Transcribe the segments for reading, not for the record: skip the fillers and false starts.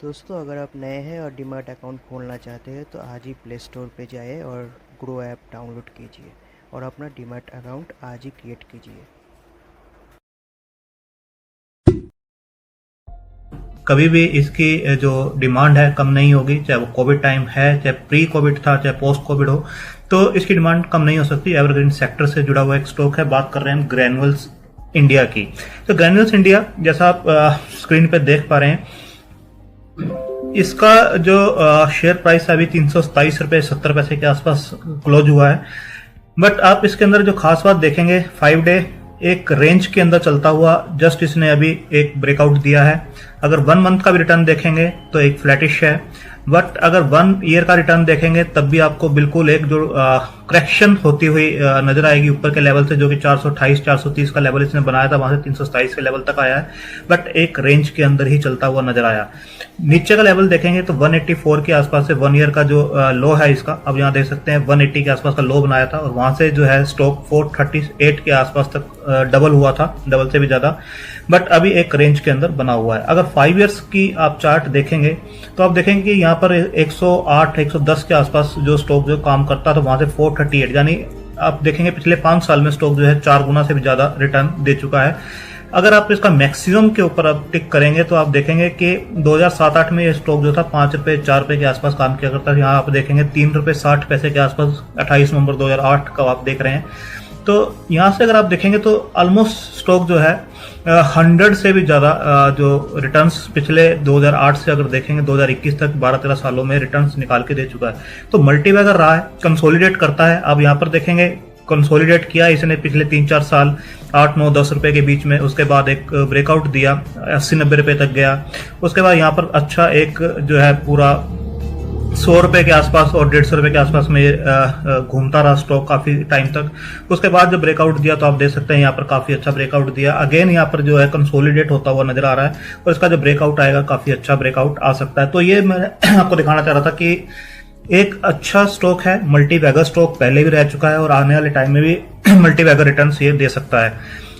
दोस्तों, अगर आप नए हैं और डीमैट अकाउंट खोलना चाहते हैं तो आज ही प्ले स्टोर पे जाइए और ग्रो ऐप डाउनलोड कीजिए और अपना डीमैट अकाउंट आज ही क्रिएट कीजिए। कभी भी इसकी जो डिमांड है कम नहीं होगी, चाहे वो कोविड टाइम है, चाहे प्री कोविड था, चाहे पोस्ट कोविड हो, तो इसकी डिमांड कम नहीं हो सकती। एवरग्रीन सेक्टर से जुड़ा हुआ एक स्टॉक है। बात कर रहे हैं ग्रैन्युल्स इंडिया की। तो ग्रैन्युल्स इंडिया, जैसा आप स्क्रीन पे देख पा रहे हैं, इसका जो शेयर प्राइस है अभी 327 रुपये 70 पैसे के आसपास क्लोज हुआ है। बट आप इसके अंदर जो खास बात देखेंगे, 5 डे एक रेंज के अंदर चलता हुआ जस्ट इसने अभी एक ब्रेकआउट दिया है। अगर 1 मंथ का भी रिटर्न देखेंगे तो एक फ्लैटिश है, बट अगर 1 ईयर का रिटर्न देखेंगे तब भी आपको बिल्कुल एक जो करेक्शन होती हुई नजर आएगी ऊपर के लेवल से, जो कि 428 430 का लेवल इसने बनाया था, वहां से 327 के लेवल तक आया है, बट एक रेंज के अंदर ही चलता हुआ नजर आया। नीचे का लेवल देखेंगे तो 184 के आसपास से 1 ईयर का जो लो है इसका, अब यहाँ देख सकते हैं 180 के आसपास का लो बनाया था और वहां से जो है स्टॉक 438 के आसपास तक डबल हुआ था, डबल से भी ज्यादा, बट अभी एक रेंज के अंदर बना हुआ है। अगर 5 ईयर्स की आप चार्ट देखेंगे तो आप देखेंगे कि यहाँ पर 108 110 के आसपास जो स्टॉक जो काम करता था, वहां से 438, यानी आप देखेंगे पिछले 5 साल में स्टॉक जो है 4 गुना से भी ज्यादा रिटर्न दे चुका है। अगर आप इसका मैक्सिमम के ऊपर आप टिक करेंगे तो आप देखेंगे कि 2007-8 में ये स्टॉक जो था 5 रुपए 4 रुपए के आसपास काम किया करता था। यहाँ आप देखेंगे 3 रुपए 60 पैसे के आसपास 28 नवंबर 2008 का आप देख रहे हैं। तो यहाँ से अगर आप देखेंगे तो ऑलमोस्ट स्टॉक जो है 100 से भी ज्यादा जो रिटर्न्स पिछले 2008 से अगर देखेंगे 2021 तक 12-13 सालों में रिटर्न्स निकाल के दे चुका है। तो मल्टीबैगर रहा है, कंसोलिडेट करता है। अब यहाँ पर देखेंगे कंसोलिडेट किया इसने पिछले 3-4 साल 8 9 10 रुपए के बीच में, उसके बाद एक ब्रेकआउट दिया 80-90 रुपए तक गया, उसके बाद यहाँ पर अच्छा एक जो है पूरा 100 रुपए के आसपास और 150 रुपए के आसपास में घूमता रहा स्टॉक काफी टाइम तक। उसके बाद जब ब्रेकआउट दिया तो आप देख सकते हैं यहाँ पर काफी अच्छा ब्रेकआउट दिया। अगेन यहाँ पर जो है कंसोलिडेट होता हुआ नजर आ रहा है और इसका जो ब्रेकआउट आएगा काफी अच्छा ब्रेकआउट आ सकता है। तो ये मैं आपको दिखाना चाह रहा था कि एक अच्छा स्टॉक है, मल्टीबैगर स्टॉक पहले भी रह चुका है और आने वाले टाइम में भी मल्टीबैगर रिटर्न ये दे सकता है।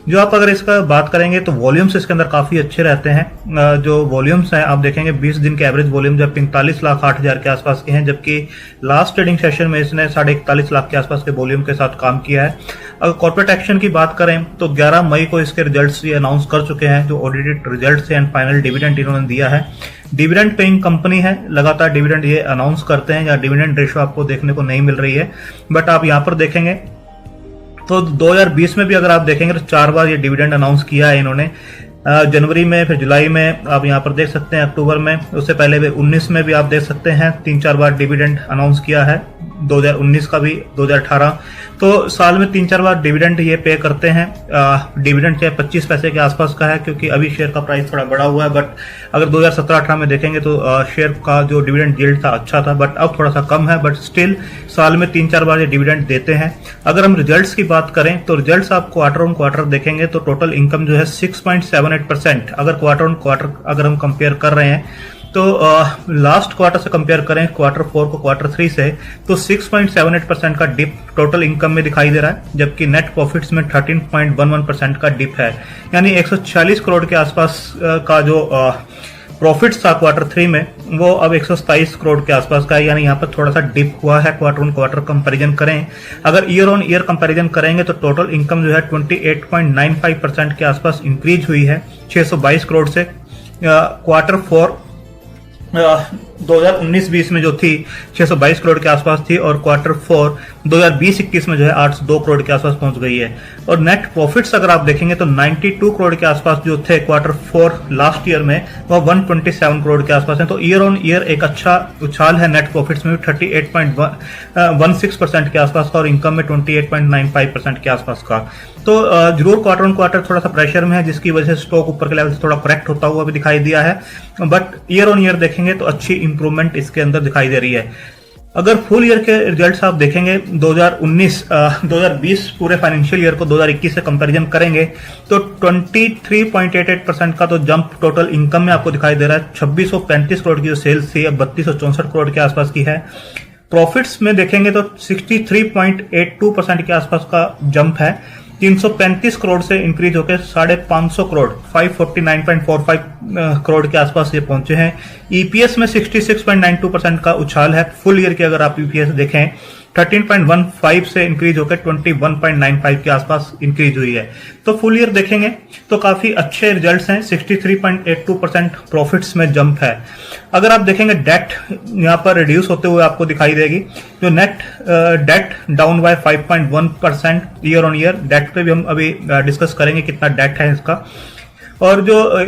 जो आप अगर इसका बात करेंगे तो वॉल्यूम्स इसके अंदर काफी अच्छे रहते हैं। जो वॉल्यूम्स हैं आप देखेंगे 20 दिन के एवरेज वॉल्यूम जो 45 लाख 8 हजार के आसपास के हैं, जबकि लास्ट ट्रेडिंग सेशन में इसने 41.5 लाख के आसपास के वॉल्यूम के साथ काम किया है। अगर कॉर्पोरेट एक्शन की बात करें तो 11 मई को इसके रिजल्ट्स ये अनाउंस कर चुके हैं, जो audited results and final dividend इन्होंने दिया है। डिविडेंड पेइंग कंपनी है, लगातार डिविडेंड ये अनाउंस करते हैं, या डिविडेंड रेशियो आपको देखने को नहीं मिल रही है, बट आप यहाँ पर देखेंगे तो 2020 में भी अगर आप देखेंगे तो 4 बार ये डिविडेंड अनाउंस किया है इन्होंने, जनवरी में, फिर जुलाई में आप यहाँ पर देख सकते हैं, अक्टूबर में, उससे पहले भी 19 में भी आप देख सकते हैं 3-4 बार डिविडेंड अनाउंस किया है, 2019 का भी, 2018। तो साल में 3-4 बार डिविडेंड ये पे करते हैं। डिविडेंड चाहे 25 पैसे के आसपास का है क्योंकि अभी शेयर का प्राइस थोड़ा बढ़ा हुआ है, बट अगर 2017-18 में देखेंगे तो शेयर का जो डिविडेंड यील्ड था अच्छा था, बट अब थोड़ा सा कम है, बट स्टिल साल में 3-4 बार ये डिविडेंड देते हैं। अगर हम रिजल्ट्स की बात करें तो रिजल्ट्स आप क्वार्टर ऑन क्वार्टर देखेंगे तो टोटल इनकम जो है 6.78%, अगर क्वार्टर ऑन क्वार्टर अगर हम कंपेयर कर रहे हैं तो लास्ट क्वार्टर से कंपेयर करें क्वार्टर 4 को क्वार्टर 3 से, तो 6.78% का डिप टोटल इनकम में दिखाई दे रहा है, जबकि नेट प्रॉफिट्स में 13.11% का डिप है। यानी 146 करोड़ के आसपास का जो प्रॉफिट्स था क्वार्टर 3 में, वो अब 127 करोड़ के आसपास का है। यानी यहाँ पर थोड़ा सा डिप हुआ है क्वार्टर ऑन क्वार्टर कंपैरिजन करें। अगर ईयर ऑन ईयर कंपैरिजन करेंगे तो टोटल इनकम जो है 28.95% के आसपास इंक्रीज हुई है 622 करोड़ से। क्वार्टर 4 2019-20 में जो थी 622 करोड़ के आसपास थी, और क्वार्टर 4 2020-21 में जो है 802 करोड़ के आसपास पहुंच गई है। और नेट प्रॉफिट्स अगर आप देखेंगे तो 92 करोड़ के आसपास जो थे क्वार्टर 4 लास्ट ईयर में, वह 127 करोड़ के आसपास है। तो ईयर ऑन ईयर एक अच्छा उछाल है नेट प्रॉफिट्स में 38.16% के आसपास का, और इनकम में 28.95% के आसपास का। तो जरूर क्वार्टर ऑन क्वार्टर थोड़ा सा प्रेशर में है, जिसकी वजह से स्टॉक ऊपर के लेवल से थोड़ा करेक्ट होता हुआ भी दिखाई दिया है, बट ईयर ऑन ईयर देखेंगे तो अच्छी इंप्रूवमेंट इसके अंदर दिखाई दे रही है। अगर फुल ईयर के रिजल्ट्स आप देखेंगे 2020 पूरे फाइनेंशियल ईयर को 2021 से कंपैरिजन करेंगे तो 23.88% का तो जंप टोटल इनकम में आपको दिखाई दे रहा है। 2635 करोड़ की जो सेल्स थी अब 3264 करोड़ के आसपास की है। प्रॉफिट्स में देखेंगे तो 63.82% के आसपास का जंप है। 335 करोड़ से इंक्रीज होकर 550 करोड़ 549.45 करोड़ के आसपास ये पहुंचे हैं। ईपीएस में 66.92% का उछाल है। फुल ईयर की अगर आप ईपीएस देखें 13.15 से इंक्रीज होकर 21.95 के आसपास इंक्रीज हुई है। तो फुल ईयर देखेंगे तो काफी अच्छे रिजल्ट्स हैं। 63.82% प्रॉफिट्स में जंप है। अगर आप देखेंगे डेट यहां पर रिड्यूस होते हुए आपको दिखाई देगी। जो net debt down by 5.1% year on year. Debt पे भी हम अभी डिस्कस करेंगे कितना डेट है इसका। और जो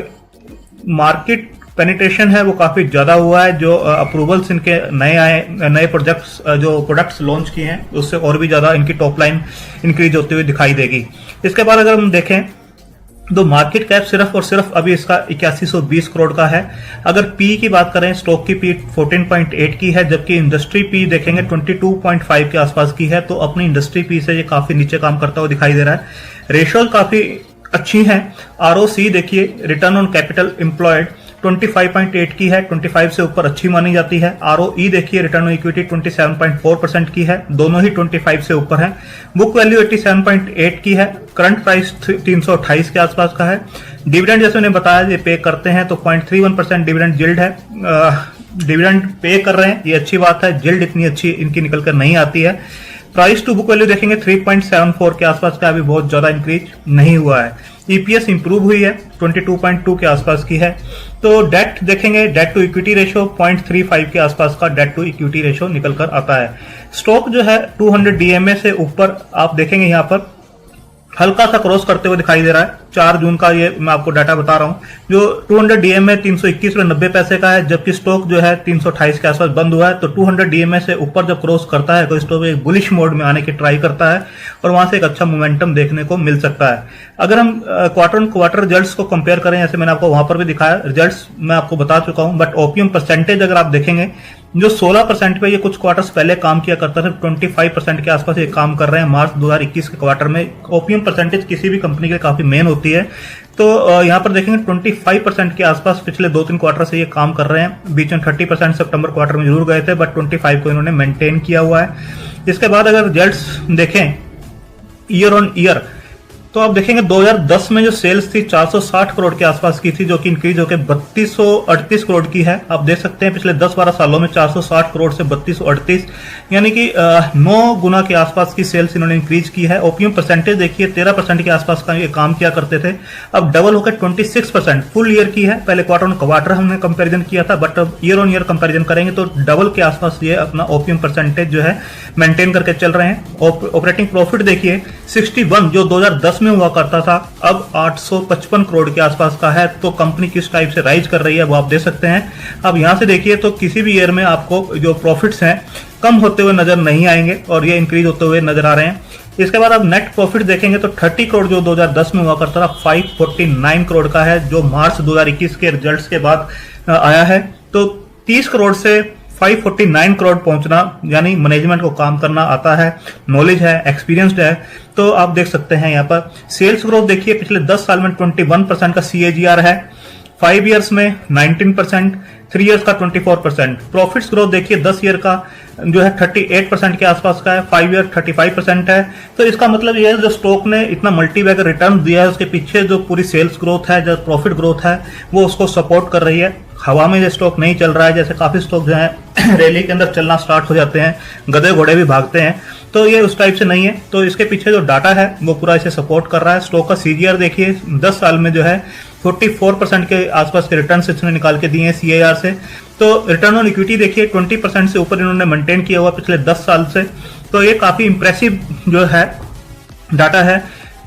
मार्केट पेनिट्रेशन है वो काफी ज्यादा हुआ है। जो अप्रूवल्स इनके नए प्रोडक्ट्स लॉन्च किए हैं उससे और भी ज्यादा इनकी टॉप लाइन इंक्रीज होती हुई दिखाई देगी। इसके बाद अगर हम देखें तो मार्केट कैप सिर्फ और सिर्फ अभी इसका 8120 करोड़ का है। अगर पी की बात करें स्टॉक की पी 14.8 की है, जबकि इंडस्ट्री पी देखेंगे 22.5 के आसपास की है। तो अपनी इंडस्ट्री पी से ये काफी नीचे काम करता हुआ दिखाई दे रहा है। रेशियोज काफी अच्छी हैं। आरओसी देखिए रिटर्न ऑन कैपिटल एम्प्लॉयड 25.8 की है, 25 से ऊपर अच्छी मानी जाती है। आरओई देखिए रिटर्न ऑन इक्विटी 27.4% की है, दोनों ही 25 से ऊपर है। बुक वैल्यू 87.8 की है, करंट प्राइस 328 के आसपास का है। डिविडेंड जैसे मैंने बताया ये पे करते हैं तो 0.31% डिविडेंड जिल्ड है। डिविडेंड पे कर रहे हैं ये अच्छी बात है। जिल्ड इतनी अच्छी इनकी निकल कर नहीं आती है। प्राइस टू बुक वैल्यू देखेंगे 3.74 के आसपास का, अभी बहुत ज्यादा इंक्रीज नहीं हुआ है। ईपीएस इंप्रूव हुई है 22.2 के आसपास की है। तो डेट देखेंगे डेट टू इक्विटी रेशियो 0.35 के आसपास का डेट टू इक्विटी रेशियो निकल कर आता है। स्टॉक जो है 200 डीएमए से ऊपर आप देखेंगे यहां पर हल्का सा क्रॉस करते हुए दिखाई दे रहा है। 4 जून का ये मैं आपको डाटा बता रहा हूं। जो 200 डीएमए 321.90 पैसे का है, जबकि स्टॉक जो है 328 के आसपास बंद हुआ है। तो 200 डीएमए से ऊपर जब क्रॉस करता है तो स्टॉक एक बुलिश मोड में आने की ट्राई करता है और वहां से एक अच्छा मोमेंटम देखने को मिल सकता है। अगर हम क्वार्टर ऑन क्वार्टर रिजल्ट्स को कंपेयर करें, जैसे मैंने आपको वहां पर भी दिखाया, रिजल्ट्स मैं आपको बता चुका हूं, बट ओपीएम परसेंटेज अगर आप देखेंगे जो 16% पे ये कुछ क्वार्टर्स पहले काम किया करता था, 25% के आसपास ये काम कर रहे हैं मार्च 2021 के क्वार्टर में। ओपीएम परसेंटेज किसी भी कंपनी के लिए काफी मेन होती है। तो यहां पर देखेंगे 25% के आसपास पिछले 2-3 क्वार्टर से ये काम कर रहे हैं। बीच में 30% सितंबर क्वार्टर में जरूर गए थे, बट 25 को इन्होंने मेंटेन किया हुआ है। इसके बाद अगर रिजल्ट्स देखें ईयर ऑन ईयर तो आप देखेंगे 2010 में जो सेल्स थी 460 करोड़ के आसपास की थी, जो कि इंक्रीज होकर 3238 करोड़ की है। आप देख सकते हैं पिछले 10-12 सालों में 460 करोड़ से 3238 यानी कि 9 गुना के आसपास की सेल्स इन्होंने इंक्रीज की है। ओपीएम परसेंटेज देखिए 13% के आसपास का ये काम किया करते थे, अब डबल होकर 26% फुल ईयर की है। पहले क्वार्टर ऑन क्वार्टर हमने कंपेरिजन किया था, बट अब ईयर ऑन ईयर कंपेरिजन करेंगे तो डबल के आसपास ये अपना ओपीएम परसेंटेज जो है मेंटेन करके चल रहे हैं। ऑपरेटिंग प्रॉफिट देखिए 61 जो 2010 में हुआ करता था, अब 855 करोड़ के आसपास का है। तो कंपनी किस टाइप से राइज कर रही है वो आप देख सकते हैं। अब यहां से देखिए तो किसी भी ईयर में आपको जो प्रॉफिट्स हैं कम होते हुए नजर नहीं आएंगे और ये इंक्रीज होते हुए नजर आ रहे हैं। इसके बाद आप नेट प्रॉफिट देखेंगे तो 30 करोड़ जो 2010 में हुआ करता था 549 करोड़ का है, जो मार्च 2021 के रिजल्ट्स के बाद आया है। तो 30 करोड़ से 549 करोड़ पहुंचना यानी मैनेजमेंट को काम करना आता है, नॉलेज है, एक्सपीरियंस्ड है। तो आप देख सकते हैं यहाँ पर सेल्स ग्रोथ देखिए पिछले 10 साल में 21% का CAGR है, 5 इयर्स में 19%, 3 इयर्स का 24%। प्रॉफिट्स ग्रोथ देखिए 10 ईयर का जो है 38% के आसपास का है, 5 ईयर 35% है। तो इसका मतलब यह है जो स्टॉक ने इतना मल्टीबैगर रिटर्न दिया है उसके पीछे जो पूरी सेल्स ग्रोथ है, जो प्रॉफिट ग्रोथ है वो उसको सपोर्ट कर रही है। हवा में ये स्टॉक नहीं चल रहा है, जैसे काफी स्टॉक जो है रैली के अंदर चलना स्टार्ट हो जाते हैं, गधे घोड़े भी भागते हैं, तो ये उस टाइप से नहीं है। तो इसके पीछे जो डाटा है वो पूरा इसे सपोर्ट कर रहा है। स्टॉक का CAGR देखिए 10 साल में जो है 44% के आसपास के रिटर्न इसने निकाल के दिए हैं CAR से। तो रिटर्न ऑन इक्विटी देखिए 20% से ऊपर इन्होंने मेंटेन किया हुआ पिछले 10 साल से। तो ये काफी इंप्रेसिव जो है डाटा है।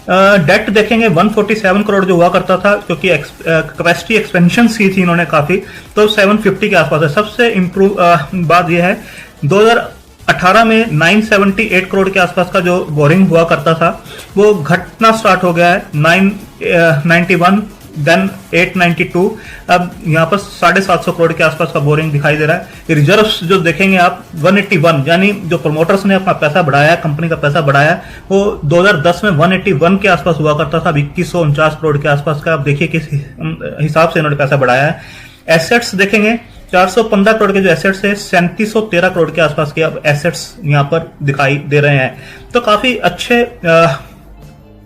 डेट देखेंगे 147 करोड़ जो हुआ करता था, क्योंकि कैपेसिटी एक्सपेंशन की थी इन्होंने काफी, तो 750 के आसपास है। सबसे इम्प्रूव बात यह है 2018 में 978 करोड़ के आसपास का जो बोरिंग हुआ करता था वो घटना स्टार्ट हो गया है, 991 देन 892, अब यहाँ पर 750 करोड़ के आसपास का बोरिंग दिखाई दे रहा है। रिजर्व्स जो देखेंगे आप 181, यानी जो प्रमोटर्स ने अपना पैसा बढ़ाया, कंपनी का पैसा बढ़ाया, वो 2010 में 181 के आसपास हुआ करता था, अब 2149 करोड़ के आसपास का। आप देखिए किस हिसाब से इन्होंने पैसा बढ़ाया है। एसेट्स देखेंगे 415 करोड़ के जो एसेट्स है 3713 करोड़ के आसपास के अब एसेट्स यहाँ पर दिखाई दे रहे हैं। तो काफी अच्छे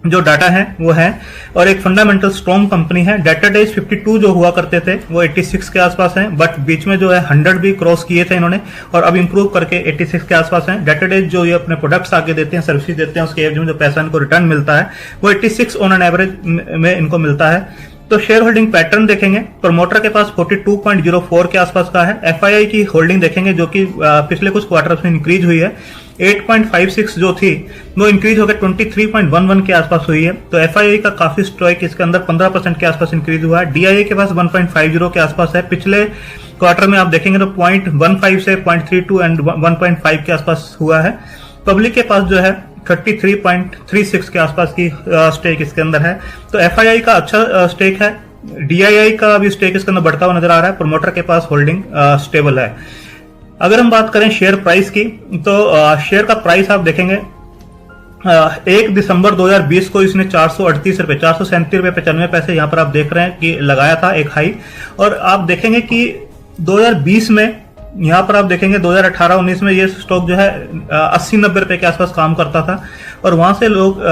जो डाटा है वो है, और एक फंडामेंटल स्ट्रॉन्ग कंपनी है। डाटा डेज 52 जो हुआ करते थे वो 86 के आसपास हैं, बट बीच में जो है 100 भी क्रॉस किए थे इन्होंने, और अब इंप्रूव करके 86 के आसपास हैं। डाटा डेज जो ये अपने प्रोडक्ट्स आगे देते हैं, सर्विसेज देते हैं, उसके एवज में जो पैसा इनको रिटर्न मिलता है वो 86 ऑन एन एवरेज में इनको मिलता है। तो शेयर होल्डिंग पैटर्न देखेंगे, प्रमोटर के पास 42.04 के आसपास का है। एफआईआई की होल्डिंग देखेंगे जो कि पिछले कुछ क्वार्टर्स में इंक्रीज हुई है, 8.56 जो थी वो इंक्रीज होकर 23.11 के आसपास हुई है। तो एफआईआई का काफी स्ट्राइक इसके अंदर 15% के आसपास इंक्रीज हुआ है। डीआईए के पास 1.50 के आसपास है। पिछले क्वार्टर में आप देखेंगे तो 0.15 से 0.32 एंड 1.5 के आसपास हुआ है। पब्लिक के पास जो है 33.36 के आसपास की स्टेक इसके अंदर है। तो एफआईआई का अच्छा स्टेक है। डीआईआई का भी स्टेक इसके अंदर बढ़ता हुआ नजर आ रहा है। प्रमोटर के पास होल्डिंग स्टेबल है। अगर हम बात करें शेयर प्राइस की, तो शेयर का प्राइस आप देखेंगे 1 दिसंबर 2020 को इसने 438 रुपए 437 रुपए 95 पैसे यहां पर आप देख रहे हैं कि लगाया था एक हाई। और आप देखेंगे कि 2020 में यहां पर आप देखेंगे 2018-19 में ये स्टॉक जो है 80-90 रुपए के आसपास काम करता था, और वहां से लोग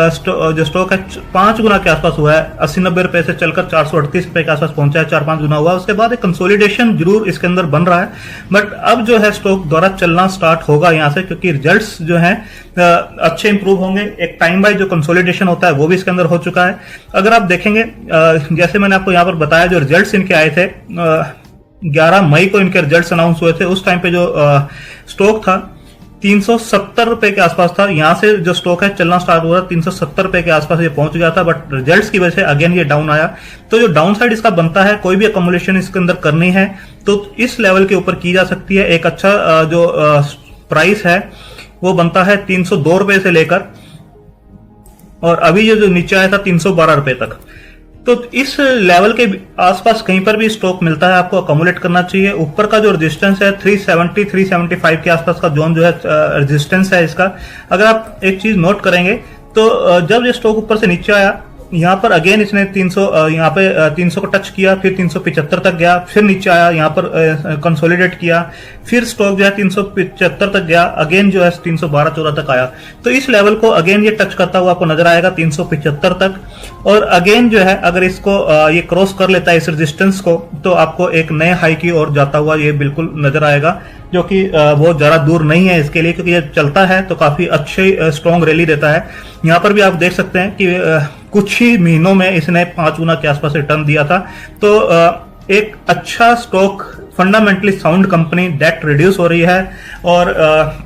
जो स्टॉक है 5 गुना के आसपास हुआ है। 80-90 रुपए से चलकर 438 रुपए के आसपास पहुंचा है, 4-5 गुना हुआ। उसके बाद एक कंसोलिडेशन जरूर इसके अंदर बन रहा है, बट अब जो है स्टॉक द्वारा चलना स्टार्ट होगा यहां से, क्योंकि रिजल्ट्स जो है अच्छे इंप्रूव होंगे। एक टाइम बाय जो कंसोलिडेशन होता है वो भी इसके अंदर हो चुका है। अगर आप देखेंगे जैसे मैंने आपको यहां पर बताया, जो रिजल्ट्स इनके आए थे 11 मई को इनके रिजल्ट्स अनाउंस हुए थे, उस टाइम पे जो स्टॉक था 370 रुपए के आसपास था। यहां से जो स्टॉक है चलना स्टार्ट हुआ 370 रुपए के आसपास ये पहुंच गया था, बट रिजल्ट्स की वजह से अगेन ये डाउन आया। तो जो डाउन साइड इसका बनता है, कोई भी अकोमोडेशन इसके अंदर करनी है तो इस लेवल के ऊपर की जा सकती है। एक अच्छा जो प्राइस है वो बनता है 302 रुपए से लेकर, और अभी ये जो नीचे आया था 312 रुपए तक। तो इस लेवल के आसपास कहीं पर भी स्टॉक मिलता है आपको अकोमोडेट करना चाहिए। ऊपर का जो रेजिस्टेंस है 370-375 के आसपास का जोन जो है रेजिस्टेंस है इसका। अगर आप एक चीज नोट करेंगे तो जब ये स्टॉक ऊपर से नीचे आया, यहाँ पर अगेन इसने 300 यहाँ पे 300 को टच किया, फिर 375 तक गया, फिर नीचे आया, यहाँ पर कंसोलिडेट किया, फिर स्टॉक जो है 375 तक गया, अगेन जो है 312-14 तक आया। तो इस लेवल को अगेन ये टच करता हुआ आपको नजर आएगा 375 तक। और अगेन जो है अगर इसको ये क्रॉस कर लेता है इस रेजिस्टेंस को, तो आपको एक नए हाई की ओर जाता हुआ ये बिल्कुल नजर आएगा, जो कि बहुत ज्यादा दूर नहीं है इसके लिए, क्योंकि ये चलता है तो काफी अच्छे स्ट्रॉन्ग रैली देता है। यहाँ पर भी आप देख सकते हैं कि कुछ ही महीनों में इसने 5 गुना के आसपास रिटर्न दिया था। तो एक अच्छा stock, fundamentally sound company, debt reduce हो रही है, और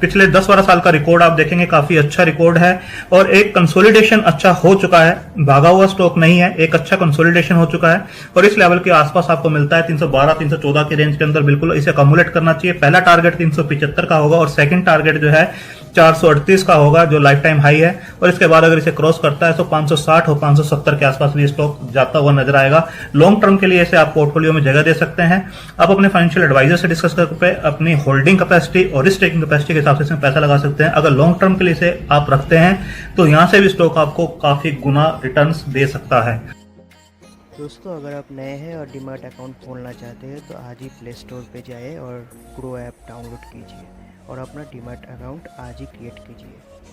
पिछले 10-12 साल का रिकॉर्ड आप देखेंगे काफी अच्छा रिकॉर्ड है, और एक कंसोलिडेशन अच्छा हो चुका है, भागा हुआ स्टॉक नहीं है, एक अच्छा कंसोलिडेशन हो चुका है, और इस लेवल के आसपास आपको मिलता है 312-314 के रेंज के अंदर। बिल्कुल इसे अकोमोडेट करना चाहिए। पहला टारगेट 375 का होगा, और सेकंड टारगेट जो है 438 का होगा, जो लाइफ टाइम हाई है। और इसके बाद अगर इसे क्रॉस करता है तो 560 और 570 के आसपास भी स्टॉक जाता हुआ नजर आएगा। लॉन्ग टर्म के लिए इसे आप पोर्टफोलियो में जगह दे सकते हैं। आप अपने फाइनेंशियल एडवाइजर से डिस्कस करके अपनी होल्डिंग कैपेसिटी और रिस्क टेकिंग कैपेसिटी के हिसाब से इसमें पैसा लगा सकते हैं। अगर लॉन्ग टर्म के लिए इसे आप रखते हैं तो यहां से भी स्टॉक आपको काफी गुना रिटर्न्स दे सकता है। दोस्तों, अगर आप नए हैं और डीमैट अकाउंट खोलना चाहते हैं तो आज ही प्ले स्टोर पे जाइए और ग्रो ऐप डाउनलोड कीजिए और अपना डीमैट अकाउंट आज ही क्रिएट कीजिए।